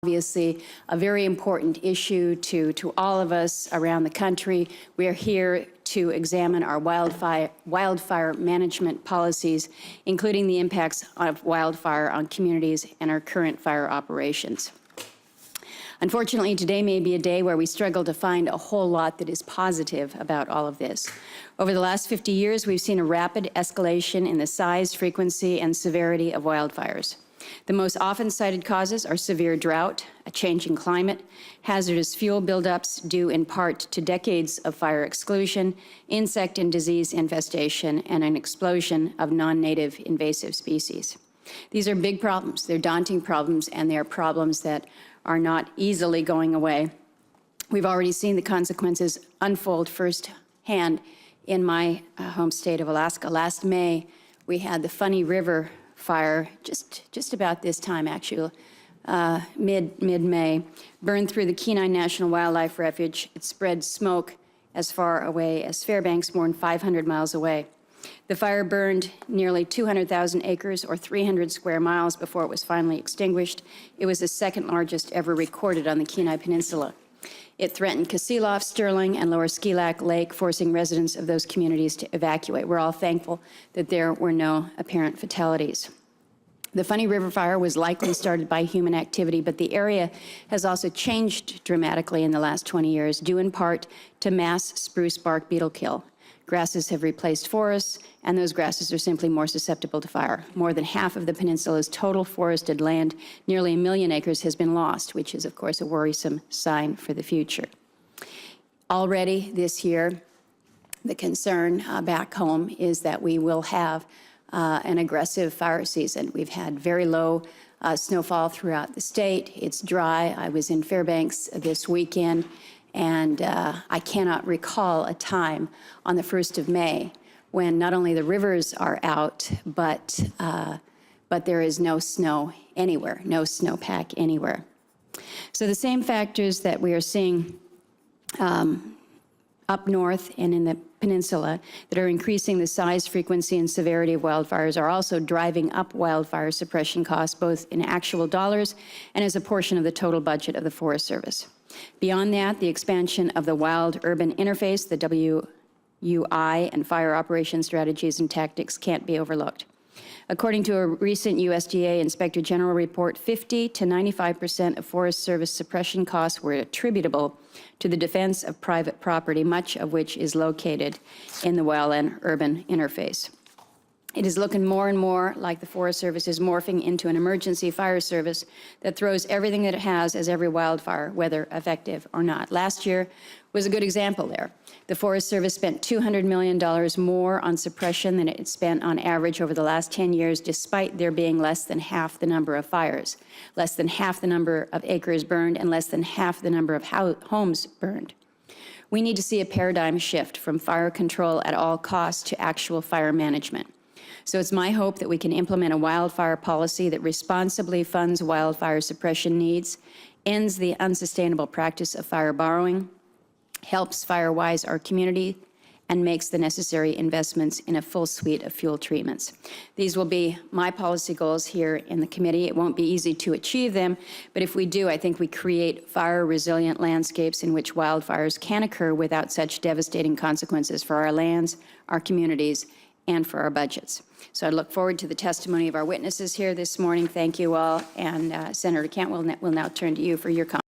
obviously a very important issue to all of us around the country. We are here to examine our wildfire management policies, including the impacts of wildfire on communities and our current fire operations. Unfortunately, today may be a day where we struggle to find a whole lot that is positive about all of this. Over the last 50 years, we've seen a rapid escalation in the size, frequency, and severity of wildfires. The most often cited causes are severe drought, a changing climate, hazardous fuel buildups due in part to decades of fire exclusion, insect and disease infestation, and an explosion of non-native invasive species. These are big problems. They're daunting problems, and they're problems that are not easily going away. We've already seen the consequences unfold firsthand in my home state of Alaska. Last May, we had the Funny River fire, just about this time, actually, mid-May, burned through the Kenai National Wildlife Refuge. It spread smoke as far away as Fairbanks, more than 500 miles away. The fire burned nearly 200,000 acres, or 300 square miles, before it was finally extinguished. It was the second largest ever recorded on the Kenai Peninsula. It threatened Kasilof, Sterling, and Lower Skilak Lake, forcing residents of those communities to evacuate. We're all thankful that there were no apparent fatalities. The Funny River fire was likely started by human activity, but the area has also changed dramatically in the last 20 years, due in part to mass spruce bark beetle kill. Grasses have replaced forests, and those grasses are simply more susceptible to fire. More than half of the peninsula's total forested land, nearly 1 million acres, has been lost, which is, of course, a worrisome sign for the future. Already this year, the concern back home is that we will have an aggressive fire season. We've had very low snowfall throughout the state. It's dry. I was in Fairbanks this weekend, and I cannot recall a time on the 1st of May when not only the rivers are out, but there is no snow anywhere, no snowpack anywhere. So the same factors that we are seeing up north and in the peninsula that are increasing the size, frequency, and severity of wildfires are also driving up wildfire suppression costs, both in actual dollars and as a portion of the total budget of the Forest Service. Beyond that, the expansion of the wild-urban interface, the WUI, and fire operation strategies and tactics can't be overlooked. According to a recent USDA Inspector General report, 50 to 95% of Forest Service suppression costs were attributable to the defense of private property, much of which is located in the wild-urban interface. It is looking more and more like the Forest Service is morphing into an emergency fire service that throws everything that it has as every wildfire, whether effective or not. Last year was a good example there. The Forest Service spent $200 million more on suppression than it spent on average over the last 10 years, despite there being less than half the number of fires, less than half the number of acres burned, and less than half the number of homes burned. We need to see a paradigm shift from fire control at all costs to actual fire management. So it's my hope that we can implement a wildfire policy that responsibly funds wildfire suppression needs, ends the unsustainable practice of fire borrowing, helps fire-wise our community, and makes the necessary investments in a full suite of fuel treatments. These will be my policy goals here in the committee. It won't be easy to achieve them, but if we do, I think we create fire-resilient landscapes in which wildfires can occur without such devastating consequences for our lands, our communities, and for our budgets. So I look forward to the testimony of our witnesses here this morning. Thank you all, and Senator Kent will now turn to you for your comments.